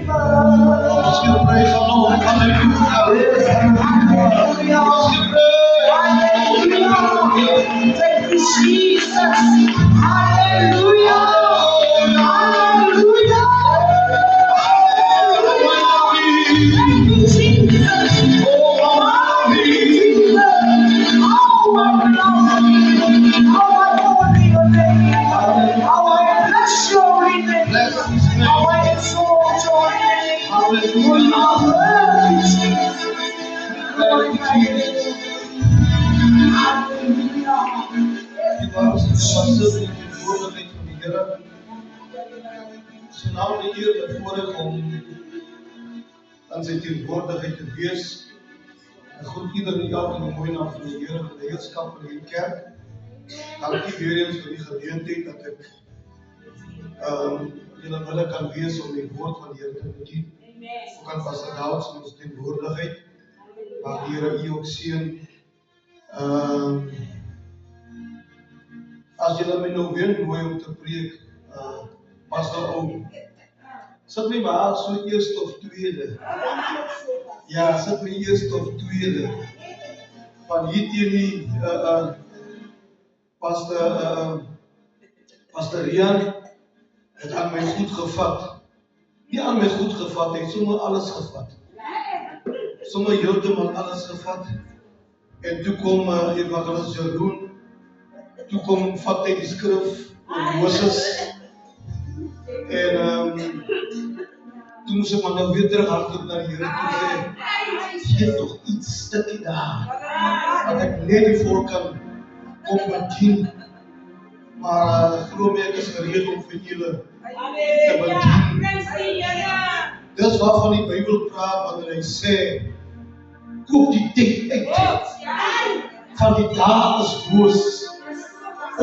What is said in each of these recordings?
Ons gee prys aan hom. Halleluja. Ons gee prys. Thank you, Jesus. Hallelujah. Hallelujah. Thank you, Jesus. So nou die eer voorreg om aan sy teenwoordigheid te wees. Ek groet ieder en elke in die mooi naam van die Here en die leierskap van die kerk. Dankie weer eens vir die geleentheid dat ek julle wille kan wees om die woord van die Here te bedien. Ook aan Pastor Daud in ons teenwoordigheid. Maar die Here u ook seën. As julle my nou weer nooi om te preek, Pastor Ou, sit my maar so eerste of tweede. Ja, sit my eerste of tweede. Van hier teen die Pastor Rian het aan my goed gevat. Nie aan my goed gevat, hy het sommer alles gevat. Sommer heeltemal alles gevat. En toe kom Evangelist Jeroen, toe kom vat hy die skrif oor Moses. En toen moest ik maar nou weer terug hardloop naar die Here toe sê, gee toch iets stukkie daar, dat ek net die volk kan kom bedien. Maar glo my, ek is gereed om vir julle te bedien. Dis waarvan die Bybel praat wanneer hy sê, koop die tyd uit, van die dae is boos.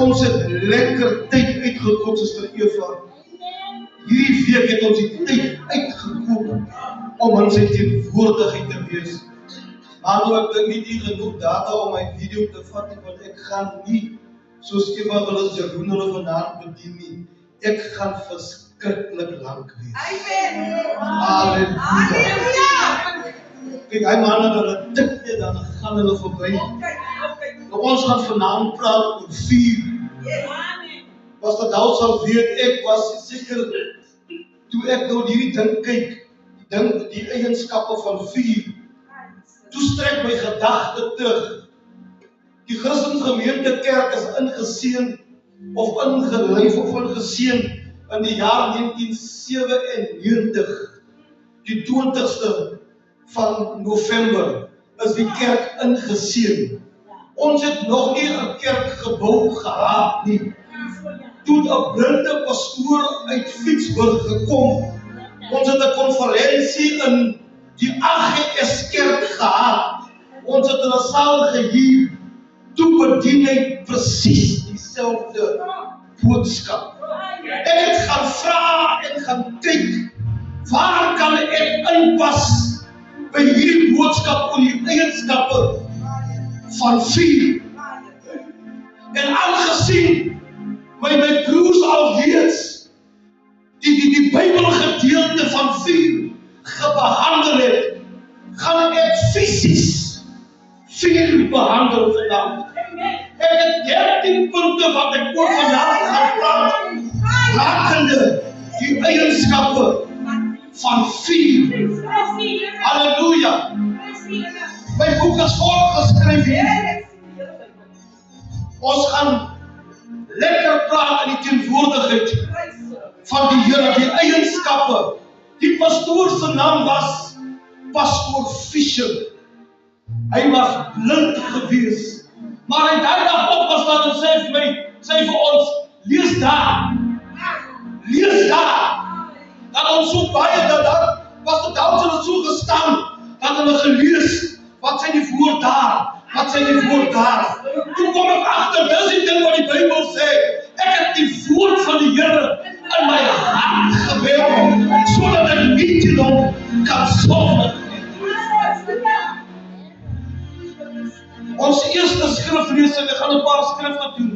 Ons het lekker tyd uitgekoop, Suster Eva. Hierdie week het ons die tyd uitgekoop om in sy teenwoordigheid te wees. Maar nou ek dink nie genoeg data om my video te vat, want ek gaan nie soos Evangelist Jeroen hulle vandaan bedien nie. Ek gaan verskriklik lank wees. Halleluja. Kijk, hy man het hulle tik nie, dan gaan hulle verby. Ons gaan vanaand praat oor vuur. Pastor Daud sal weet, ek was seker, toe ek nou hierdie ding kyk, die eienskappe van vuur, toe strek my gedagte terug. Die Christelike gemeentekerk is ingeseën, of ingelyf of ingeseën in die jaar 1997, die 20ste van November, is die kerk ingeseën. Ons het nog nie 'n kerkgebou gehad nie. Toe 'n blinde pastoor uit Fietsburg gekom, ons het 'n konferensie in die AGS kerk gehad. Ons het 'n saal gehuur. Toe bedien hy presies dieselfde boodskap. Ek het gaan vra en gaan kyk, waar kan ek inpas by hierdie boodskap oor die eienskappe van vuur? En aangesien my broers alweens die Bybelgedeelte van vuur gebehandel het, gaan ek fisies vuur behandel vandag. Ek het 13 punte wat ek oor vandag gaan praat, rakende die eienskappe van vuur. Halleluja. My boek is volgeskryf hier. Ons gaan lekker praat in die teenwoordigheid van die Here, die eienskappe. Die pastoor se naam was Pastor Fischer. Hy was blind gewees, maar hy daai dag opgestaan en sê vir ons, lees daar. Dat ons so baie dat was die Daud het so gestaan, dat hulle gelees, wat sê die woord daar? Toe kom ek agter, dis die ding wat die Bybel sê, ek het die woord van die Here in my hart geweld, sodat ek nie die long kan sonde. Ons eerste skriflesing, ek gaan 'n paar skrifte doen.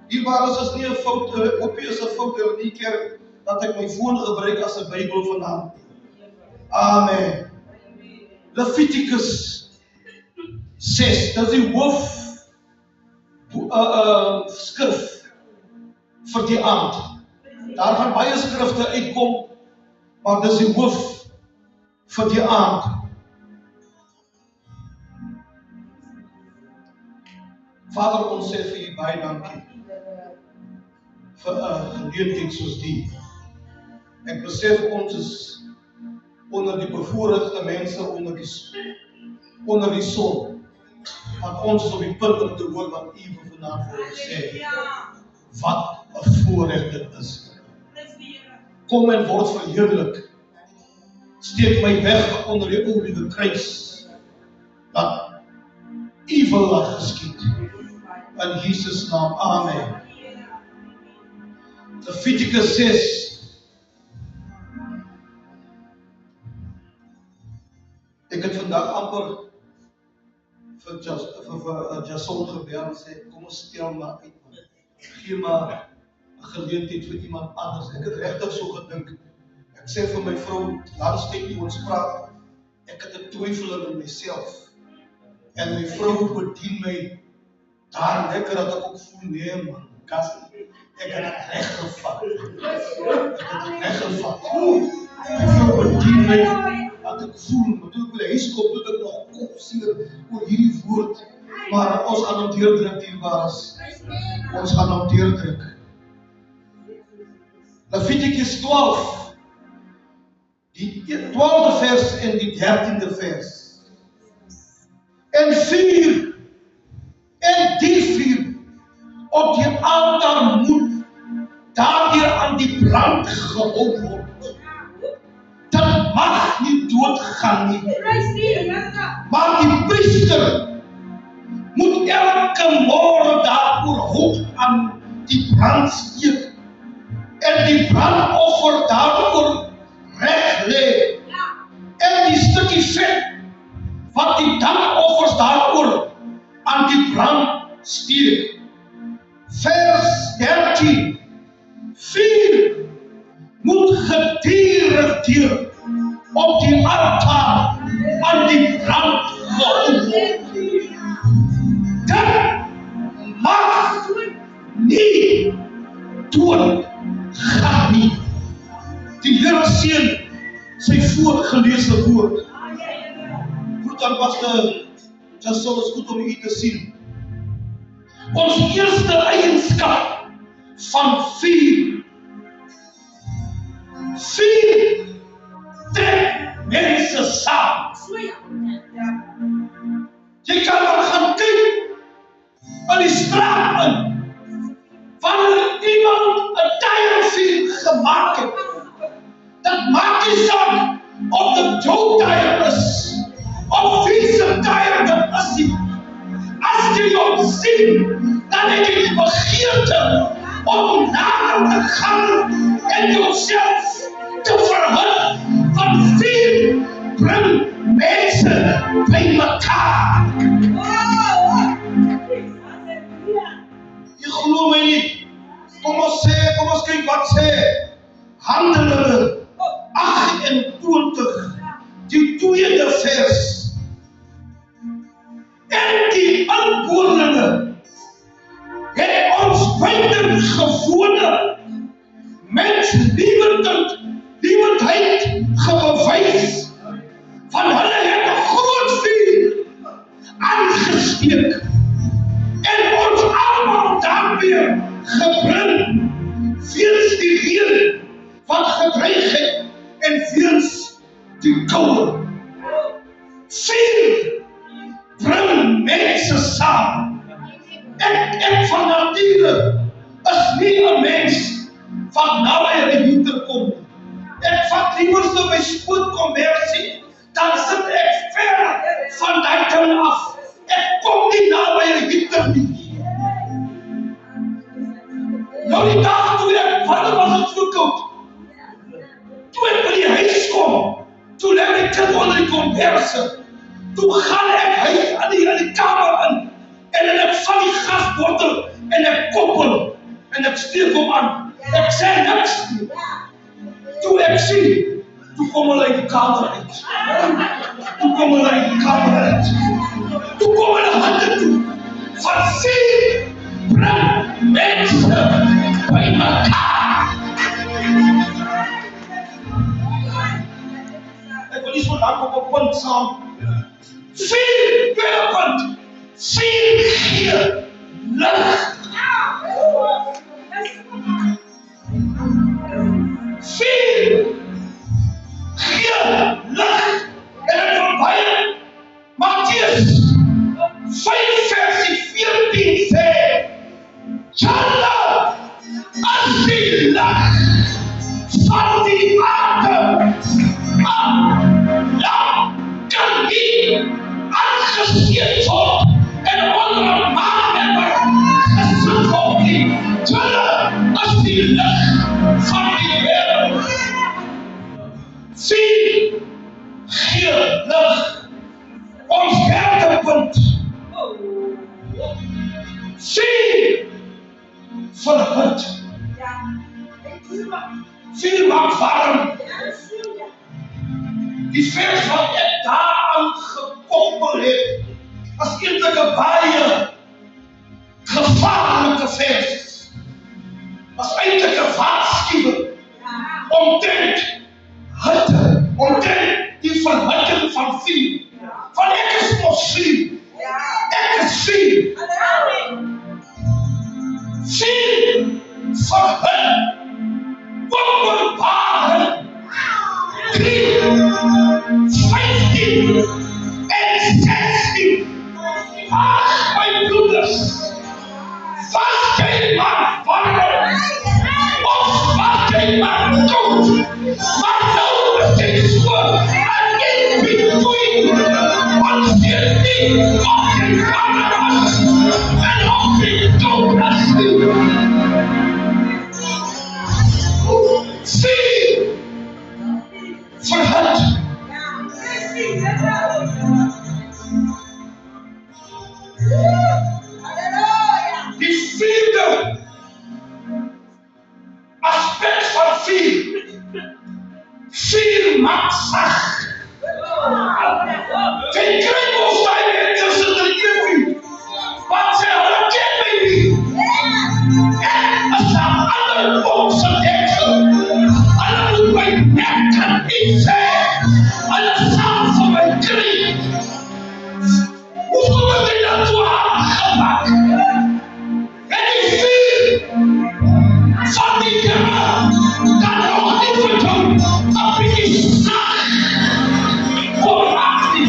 Hier waar is nie 'n fout, 'n kopie is 'n fout in die kerk. dat ek my foon gebruik as 'n Bybel vanaand. Amen. Leviticus 6, dat is die hoof skrif vir die aand. Daar gaan baie skrifte uitkom, maar dis die hoof vir die aand. Vader, ons sê vir U baie dankie vir 'n geleentheid soos die. Ek besef ons is onder die bevoorregte mense onder die son. Want ons is op die punt om te hoor wat U vanaand vir ons sê. Wat 'n voorreg dit is. Kom en word verheerlik. Steek my weg onder die oude kruis. Dat U wil laat geskied. In Jesus naam, amen. Leviticus 6. Ek het vandag amper vir Jason gebel en sê, kom ons stel maar uit. Gee maar 'n geleentheid vir iemand anders. Ek het regtig so gedink. Ek sê vir my vrou, laatstyd toe ons praat, ek het 'n twyfel in myself. En my vrou bedien my daar lekker dat ek ook voel, nee man, Cassie, ek het het reg gevat. Ek het het reg gevat. My vrou bedien my, dat ek voel, maar toe ek by die huis kom, toe ek nog kopseer oor hierdie woord. Maar ons gaan hom deurdruk, dierbares. Ons gaan hom deurdruk. Leviticus 12, die 12de vers en die 13de vers. En vuur, en die vuur, op die altaar moet daardeur aan die brand gehou word. Dat mag nie doodgaan nie. Maar die priester moet elke môre daaroor hoop aan die brand steek en die brandoffer daaroor reg lê. En die stukkie vet wat die dankoffers daaroor aan die brand steek. Vers 13. Vuur moet gedurig deur op die altaar aan die brand gehou word. Dit mag nie doodgaan nie. Die Here seën sy voorgelese woord. Goed aan Pastor Jason, is goed om u te sien. Ons eerste eienskap van vuur. Vuur trek mense saam. Jy kan maar gaan kyk in die straat in. Wanneer iemand 'n tyerenvuur gemaak het, dat maak nie saak of dit jou tyre is, of wie se tyre dit is nie. As jy hom sien, dan het jy die begeerte om nader te gaan en jouself te verhul, want vuur bring mense by mekaar. Jy glo my nie. Kom ons kyk wat sê Handelinge 28, die 2de vers. En die inwoninge het ons buitengewone menslievendheid gewys, van hulle het 'n groot vuur aangesteek en ons almal daarmee gebring weens die reën wat gedreig het en weens die koue. Vuur bring mense saam. Ek van nature is nie 'n mens wat naby aan die hinder kom. Ek vat liewerste my spoedkommersie, dan sit ek ver van die ding af. Ek kom nie naby aan die hinder nie. Nou die dag toe wanneer was het so koud? Toe ek by die huis kom, toe lê my kind onder die komberse. Toe gaan ek huis aan die kamer in en ek vat die gasbottel en ek koppel en ek steek hom aan. Ek sê niks nie. Toe ek sien, toe kom hulle uit die kamer uit. Toe kom hulle uit die kamer uit. Toe kom hulle hande toe. Van 4 bring mense by mekaar. Ek wil nie so lank op 'n punt saam. 4 tweede punt. 4 gee lig. 4 gee lig. En dit verbaai Matteus 5 vers 14 sê, Julle as die lig van die aarde kan nie aangesteek word en onder 'n maannemmer gesit word nie. Julle as die lig van die wêreld. 4 gee lig. Ons derde punt. 4 verhit. 4 maak warm. Die vers wat ek daaraan gekoppel het, as eintlik 'n baie gevaarlike vers. As eintlik 'n waarskuwing omtrent hitte, omtrent die verhitting van vuur. Van ek is mos vuur. Ek is vuur. Vuur verhit. Openbaring 3, 15 en 16. Ach, my broeders, was jy maar warm, of was jy maar koud, maar nou is jy so, en in between, want jy nie op die warm was, en op die koud was nie. Vuur verhit. Die 4de aspek van vuur. Vuur maak sag. Jy kry ons daai mense sit in die vuur. Wat sê hulle ken my nie. En as daar ander ons deksel. Hulle moet my nek kan nie sê. Hulle sal vir my kry. Hoe kom jy dan so aangemaak? En die vuur van die Here kan nog nie vir jou 'n bietjie sag voormaak nie.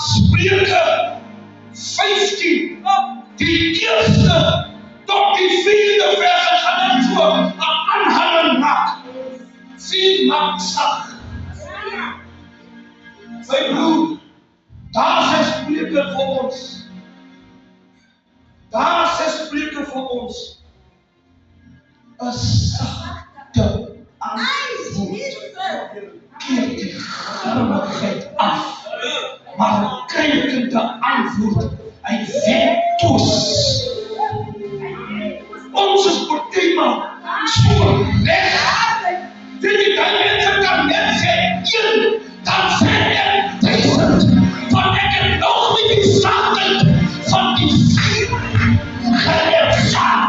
Spreuke 15, die eerste tot die 4de vers gaan net so 'n aanhaling maak. Vuur maak sag. My broer, daar sê Spreuke vir ons. Daar sê Spreuke vir ons. 'n sagte antwoord keer die grimmigheid af, maar 'n krenkende antwoord, hy wek toes. Ons is partymal so weg. Weet jy, die mense kan net sê 1, dan sê ek 1000, want ek het nog nie die sagtheid van die vuur geërvaar.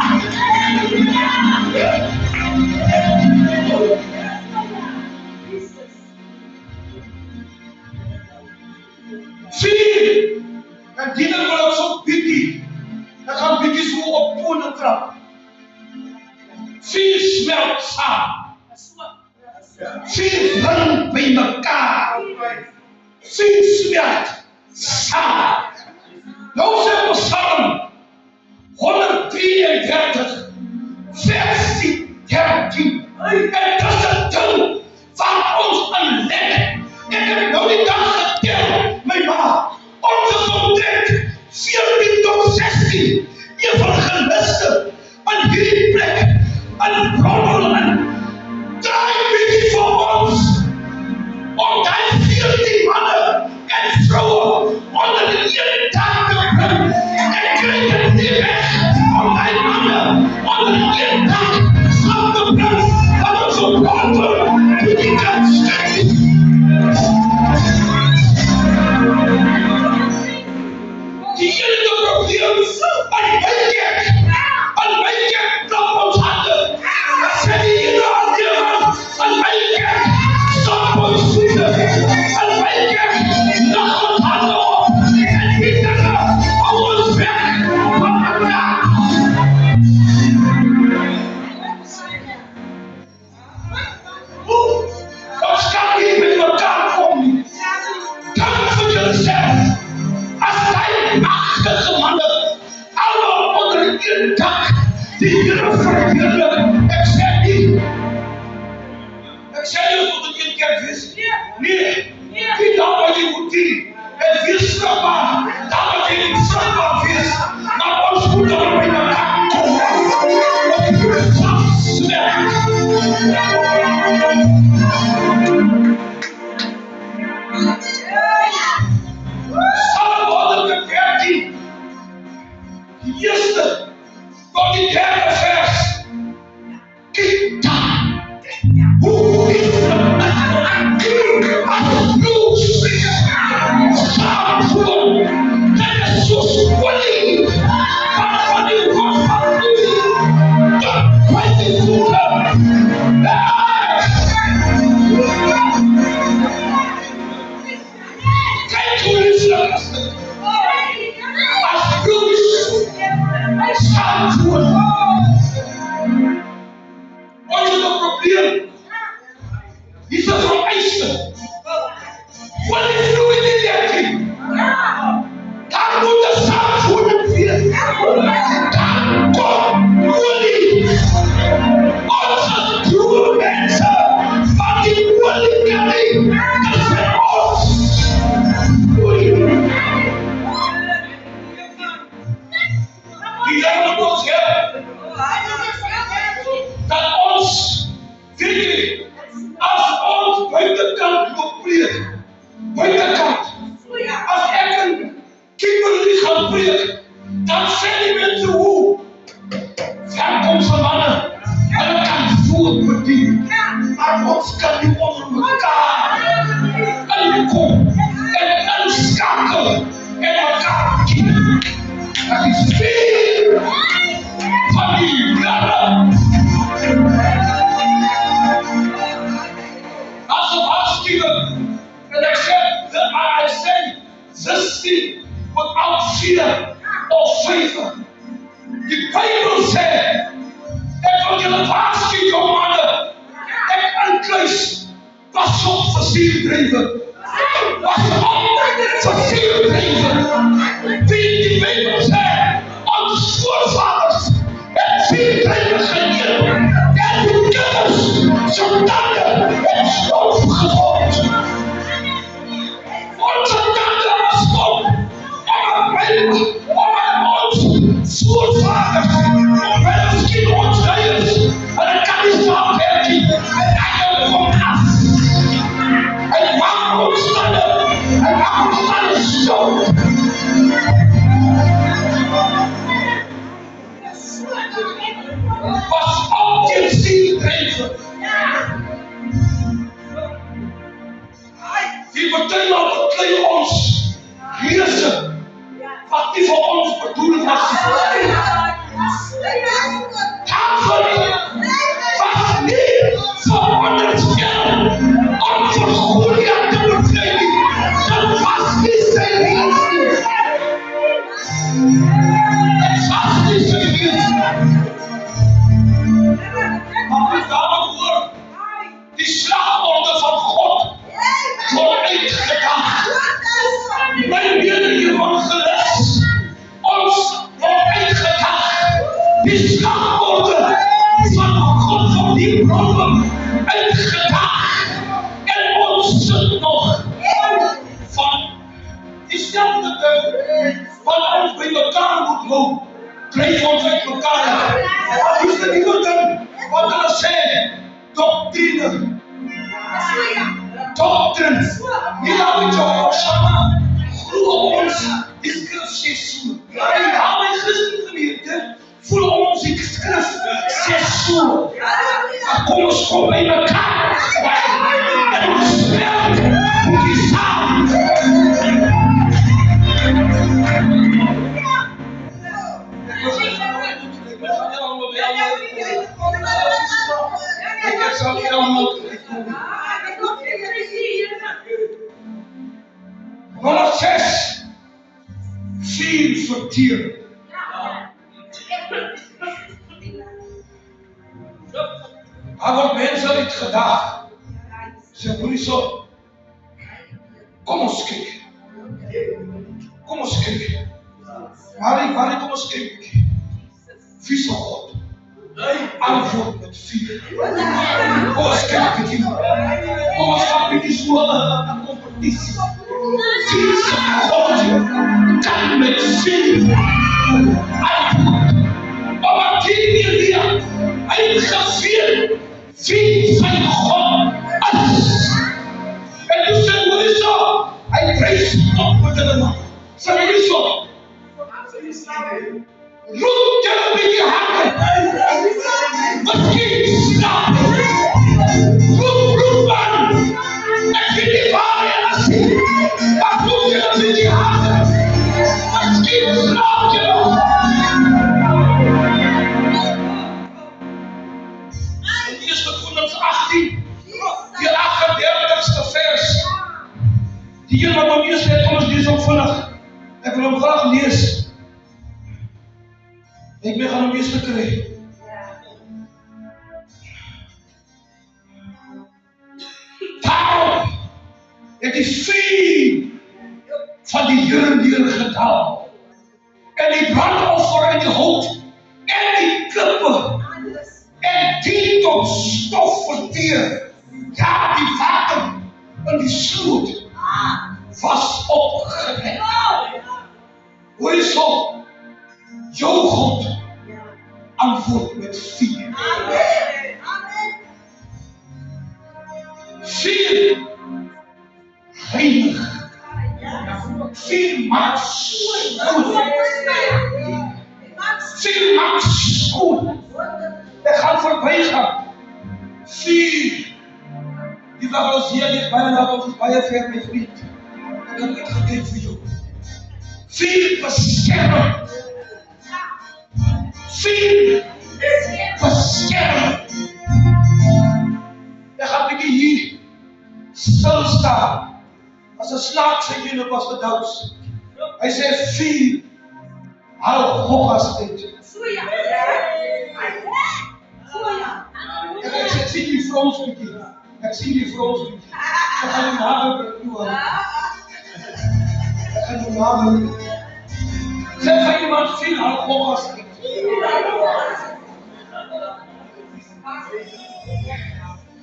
Vuur, en die ding wil ek so bietjie, ek gaan bietjie so op tone trap. Vuur smelt saam. Vuur bring by mekaar. Vuur smelt saam. Nou sê Psalm 133, vers 13. En dis 'n ding waar ons aan let. Ek heb nou die dag getel, my ma. Ons is omtrent 14 tot 16 evangeliste aan hierdie plek, aan Bromwell. Draai bietjie vir ons, om die 14 mannen en vrouwen onder die ene dak te bring. En kry dit nie weg, om die mannen onder die ene Salomon de 14, die eerste tot die derde vers. Kyk daar, hoe is het as bloed saam voor, dit is so spoiling, van die God van bloed, dat kwijt die voeten. Kijk hoe is het, as bloed saam voor. Wat is het probleem? Hier is het vereiste. Wat is nu in die 13? Dan moet de saamvoering wees. Dan komt olie. Onze troe mensen van die oliekerrie. Dat zijn ons. Olie. Die Heer moet ons helpen. Dat ons, weet je, als ons buitenkant loop preek, buitenkant, als ik een kinderlied ga preek, dan zijn die mensen hoe verkomstige mannen en dat kan voortbedienen. Maar ons kan niet onder elkaar en komen en schakelen en elkaar kiezen. Dat is veel van die jaren. Als het hartstikke, en ik zeg, this thing without fear or favor. Die Bijbel zegt, ik wil jullie hartstikke mannen, ik aankruis, was op versierdreven. Was op versierdreven. Die Bijbel zegt, onze voorvaders, het versierdreven geleerd. En die kinders, zodat het stof gevolgd. Onze tanden was op, om ons voorvaders, om misschien ons leiders, en het kan niet zo werken, en eigenlijk van af. En waarom standen, en waarom standen zo? Was op je ziel dreven. Die betekent dat ons heersen, wat die voor ons bedoeld was. Calvary was niet voor onderstellen om voor Goliath te betreden. Dat was niet zijn dienst. Dat was niet zijn dienst. Maar met andere woorden, die slagorde van God wordt uitgedacht. Mijn binnen hiervan geles, ons wordt uitgedacht. Die slagorde van God van die bronnen uitgedacht. En ons zit nog van diezelfde duivel, wat ons bij elkaar moet lopen. Drijf ons uit elkaar. Wat is de nieuwe ding? Wat kan ik zeggen? Doctrine. Doctrines. Niet alleen Jehovah Shammah. Voelen ons die skrif Jezus. En daar mijn christengeleerden voelen ons die skrif Jezus. Dan komen ze gewoon bij elkaar. En ons spelen moet die samen. Nummer 6. Veel vertieren. Er wordt mensen niet gedaan. Ze doen niet zo. Kom eens kijken. Kom eens kijken. Waar kom eens kijken. Vies van God. Antwoord met vier. Kom eens kijken. Kom eens kijken. Die is wel een competitie. Vies van God. Kan met vier. Antwoord. Maar die hier uitgevierd wie zijn God is. En toen zei Marissa, hij prees op met de man. Zei Marissa, roep je met je handen. Misschien slaap roep man. En vind die vader en zien. Maar roep je met je handen. Misschien slaap je nog. In 1 Korintiërs 18, die 38ste vers. Die hier wat om eerst net, kom ons lees op vandag. Ik wil hem graag lezen. Ik ben gaan hem eerst krijgen. Daarom het die vuur van die Here neergedaald. En die brandoffer en die hout en die klippe en die tot stof verteer. Ja, die water en die sloot was opgewekt. Hoor je zo? Jouw God antwoordt met vuur. Vuur heilig. Vuur maakt schoon. Vuur maakt schoon. Het gaat voorbij gaan. Vuur. Die was als hier niet bijna of bij je ver met vriend. Ik heb het gekeken voor jou. Vuur beschermen. Vuur beschermen. Dan ga ik hier stilstaan. Als een slaap zit je in de Pastodaus. Hij zei vuur. Hou hoogast uit. Ik zie die vrouws met je. Ik zie die vrouws met je. Ik ga je nader toe. Ik ga je nader. Zeg van iemand vuur. Hou hoogast uit.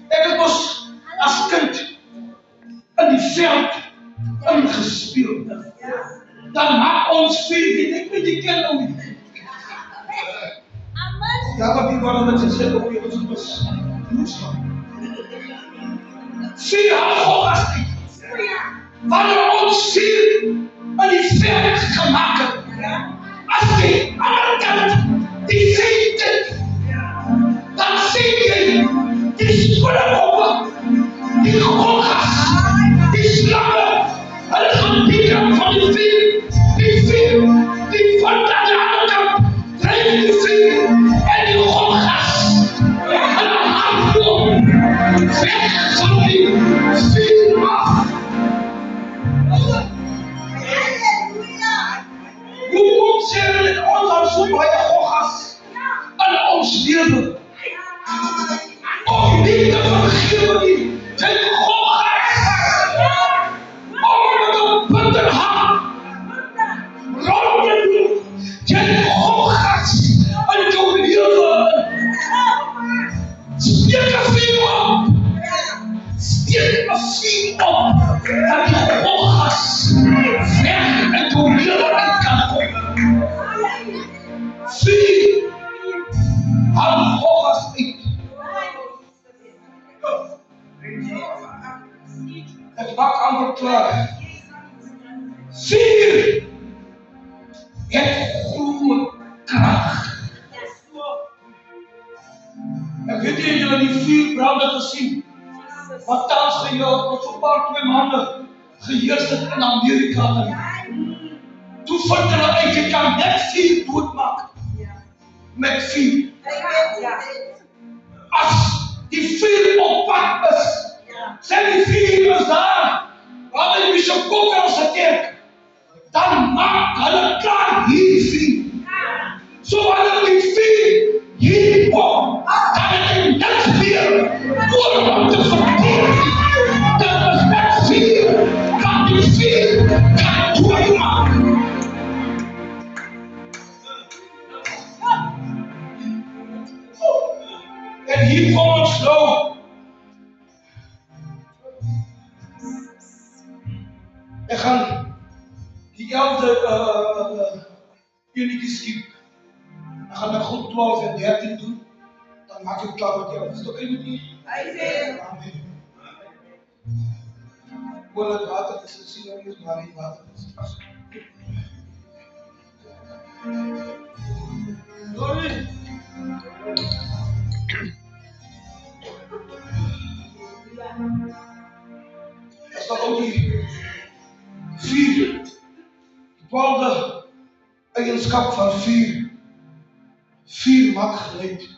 Ik heb ons als kind in die veld ingespeeld. Dan maakt ons vuur. Ik weet die kind ook niet. Ja, maar die waren met zichzelf ook weer ons bloedschap. Vuur had hoogast uit. Wanneer ons vuur in die veld gemaakt hebben. Als die andere kant die ziet het. Dan zie je die spullenkoppen, die golgas, die slangen, en het gebieden van die vuur, die van de andere kant drijft die vuur en die golgas. En dan gaat het weg van die vuur af. Hoe komt ze in ons als zo bij de golgas en ons leven? Om niet te vergeven tegen golgas. Om met een puntenhand rond te doen tegen golgas en te leven. Steek een vuur op. Steek een vuur op. Dat die golgas weg en te leven kan komen. Vuur. Hou golgas uit. Het maakt amper klaar. Vuur. Het groene kracht. Ik weet niet of jullie die vuur branden gezien. Wat thans geheeld wordt voor paar 2 maanden geheerst het in Amerika. Toen vond hulle uit, je kan net vuur doodmaken. Met vuur. Als die vuur op pad is. Zijn die vuur is daar. Waar die Bishop Koker als een kerk. Dan maakt hulle klaar hier vuur. Zo wanneer die vuur hier komt. Dan is het net vuur. Om te verdedigen. Dat is net vuur. Kan die vuur kan doormaken. En hier komt ons nou. We gaan die 11e enetjie skiep. We gaan dan goed 12 en 13 doen. Dan maak het klaar met jou. Is het oké met u? Amen. Hoor dat water is, ek sien nou nie eens maar die water is. Glory! Dat is ook die 4. Bepaalde eigenschap van 4. 4 maakt geleid.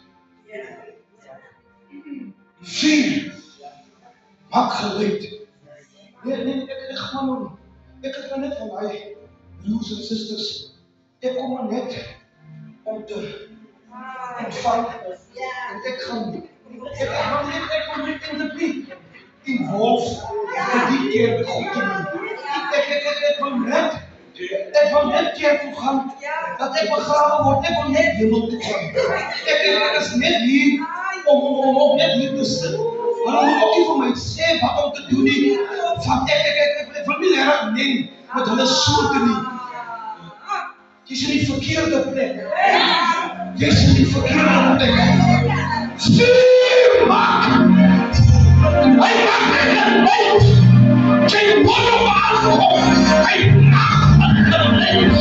4 maakt geleid. Nee, ek gaan nou. Ek is nou net van my broers en sisters. Ek kom maar net om te ontvang. En ek gaan net in de involved in die keer met God te doen. Ik wil net keer toe gaan, dat ik begraven word, ik wil net hemel toe gaan. Ik is net hier om net hier te zitten. Maar dan moet ook niet voor mij wat om te doen. Van ik wil niet erg nemen met hun soorten niet. Je is niet verkeerde plek. Je is niet verkeerde plek. Vuur maken! Hij maakt het leed. Geen woorden aankomen. Hij maakt het leed.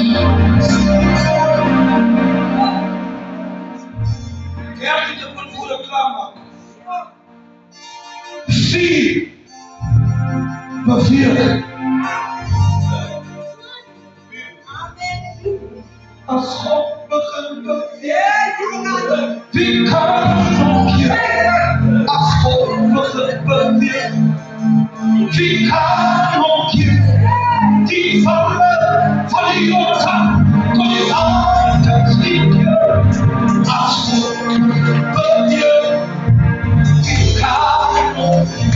Kijk niet op een voelen klaarmaken. 4. Bevier. Als God begint beveren, wie kan nog je? Als God begint beveren, wie kan nog je? Die vallen van die Jordaan, tot die water stieken. Als God beveren, wie kan nog je?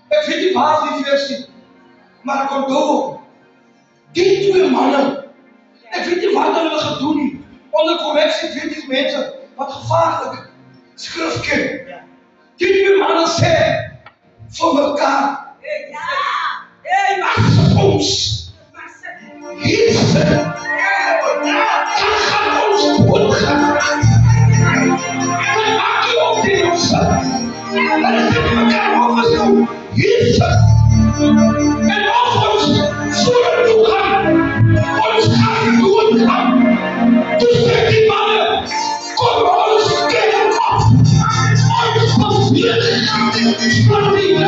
Ik vind die waard die versie, maar ik kom door. Die 2 mannen, ik weet niet wat hulle gaan doen. Onder correctie vind die mensen wat gevaarlijk. Skrifke. Die 2 mannen zeggen voor elkaar. Als ons hier zitten, dan gaat ons goed gaan. Dan maak je ook die ons. Maar dan zitten we elkaar over zo. Hier zitten. En of ons voor toe gaan, ons gaan doen gaan. Dus zeg die mannen, kom ons kinderen af. Ons papier, papier.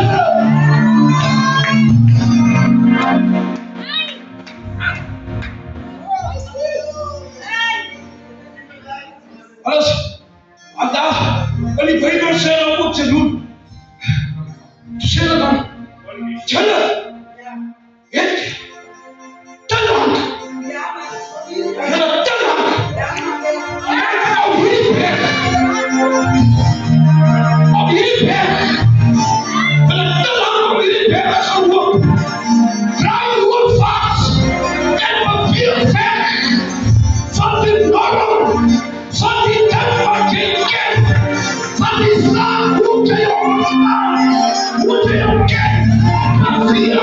Alles, vandaag, en die Bijbel zegt om te doen. Zullen dan, zullen. Ik te lang. Te lang. Op jullie berg. Op jullie berg. Te lang op jullie berg gewoon. Draai gewoon vast. En papier weg. Van die norm. Van die tijd van geen kind. Van die zaak. Hoe te je ontstaan. Hoe te je kind. Papier.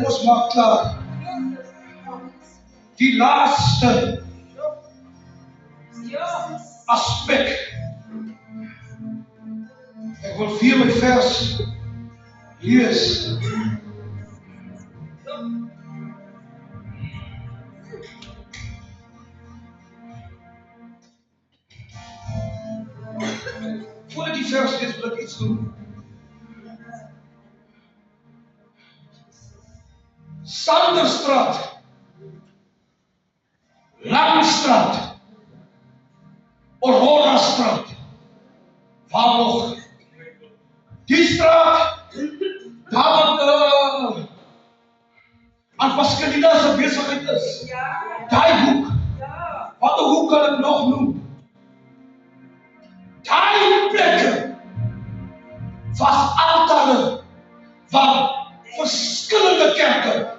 Ons maak klaar. Die laatste aspect. Ik wil 4 met vers lees. Voordat die vers lees wil ik iets doen. Sanderstraat, Langstraat, Aurorastraat, waar nog? Die straat, daar wat aan Pascalina's bezigheid is. Die hoek, wat de hoek kan ik nog noemen? Die plekken, was altaren van verschillende kerken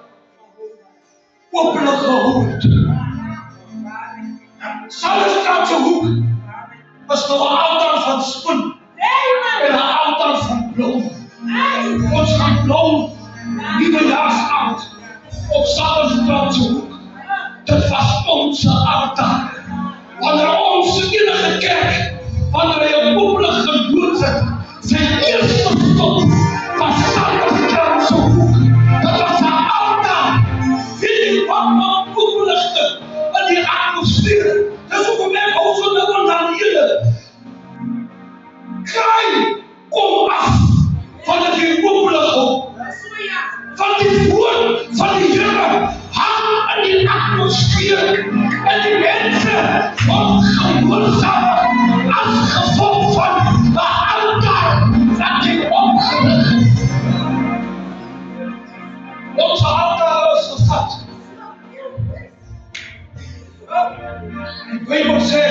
openlijk gehoord. Sanderstraatse hoek. op 'n altaar van spoed en 'n altaar van blom. Ons gaan blom nuwejaarsaand op Saterdag se hoek. Dit was onze altaar. Wanneer onze enige kerk, wanneer hy 'n ooplig gedood het, sy eerste stop was Saterdag se hoek. Dit was 'n altaar. Weet jy wat oopligte in die atmosfeer? Dis hoekom ek hou van die onderdele. Kry, kom af van die ooplig op. Van die woord van die Here hang in die atmosfeer en die mense word gehoorsaam as gevolg van 'n altaar wat jy opgerig het. Ons altaar is gevat. Die Bybel sê,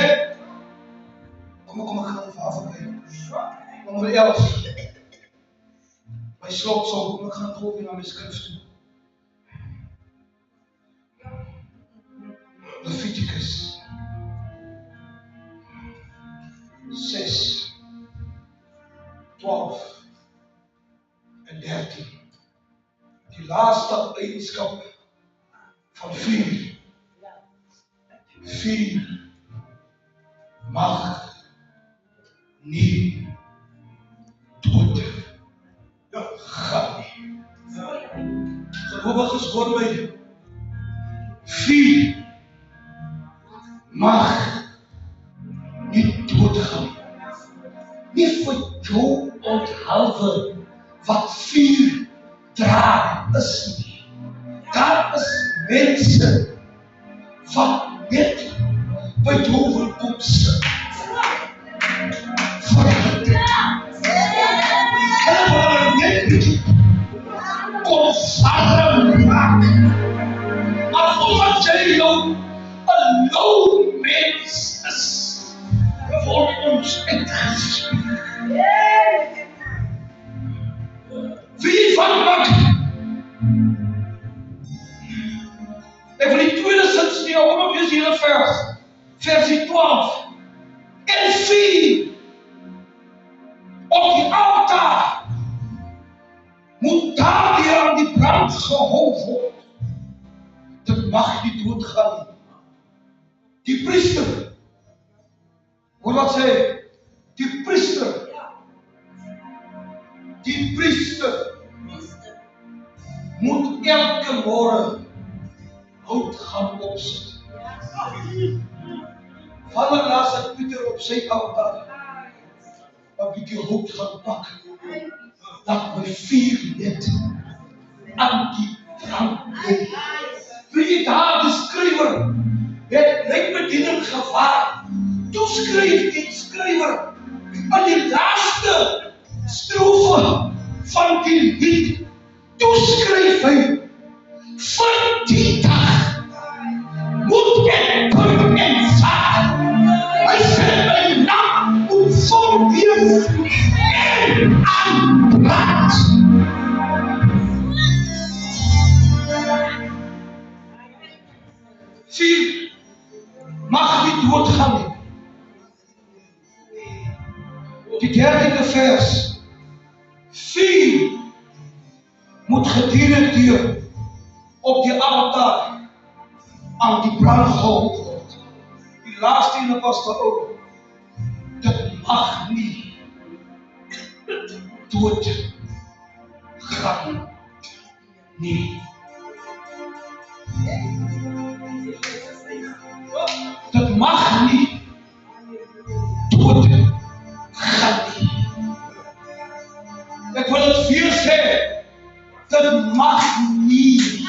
kom ek gaan even afbreek. Nommer 11. My slotsom, kom ek gaan gou weer na my skrif toe. Leviticus 6, 12 en 13. Die laaste eigenskap van vuur. Vuur mag nie dood gaan nie. Gelowiges hoor my. Vuur mag nie dood gaan nie. Nie vir jou onthalwe wat vuur dra is nie. Daar is mense wat net by jou wil kom sit. Kom sarre maak. Maar omdat jy jou 'n lou mens is, word ons uitgestuur. Wie van wat? Ek wil die tweede sin nie op wees hier in versie 12. En vuur op die altaar moet daar weer aan die brand gehou word. Dit mag nie doodgaan nie. Die priester, hoor wat sê, die priester moet elke môre hout gaan opsit. Wanneer laat sy Pieter op sy altaar 'n bietjie hout gaan pak, dat my vuur net aan die brand lê. Wie daar die skrywer het bediening gevaar. Toe skryf die skrywer aan die laaste strofe van die lied. Toe skryf hy, van die dag moet ek kom en vaar. Hy sê my naam moet vol wees en aan brand. Vuur mag nie doodgaan nie. Die 13de vers. Vuur moet gedurende op die altaar aan die brand gehou word. Die laaste ene was daar ook. Dit mag nie dood gaan nie. Dit mag nie dood gaan nie. Ek wil het weer sê, dit mag nie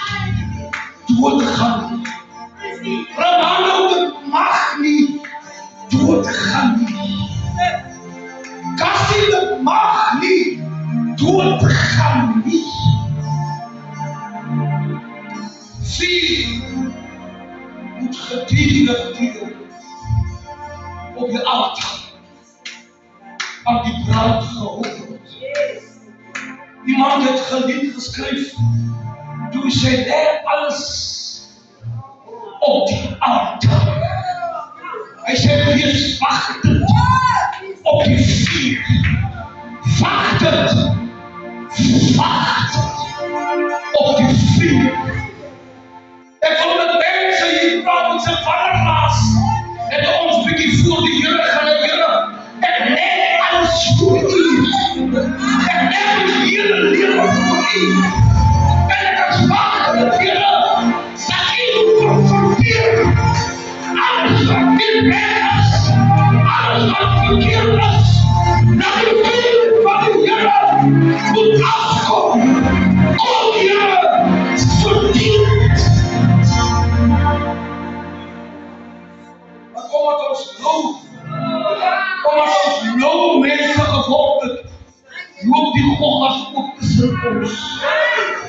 dood gaan nie. Romano, dit mag nie dood gaan nie. Kassie, dit mag nie dood gaan nie. Vuur moet gedurende op die altaar aan die brand gehou word. Iemand het gelied geskryf, toe sê lê alles op die altaar. Hy sê wees wagtend jou mense geword het, loop die goggas ook tussen ons.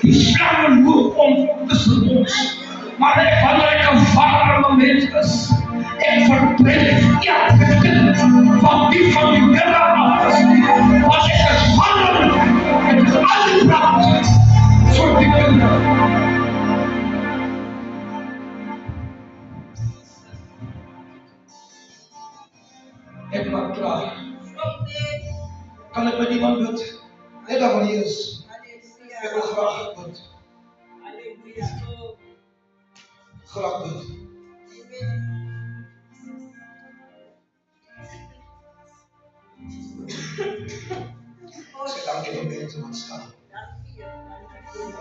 Die slangen loop ons tussen ons. Maar wanneer ek 'n warme mens is, ek verdryf elke kind van die Here af. Want ek is warm, ek is aangebracht vir die kinderen. Ek maak klaar. Kan ek met iemand bid? Net daar van hier is. Ek wil graag bid. Graag bid. Sê dankie vir mense wat staan. Dankie.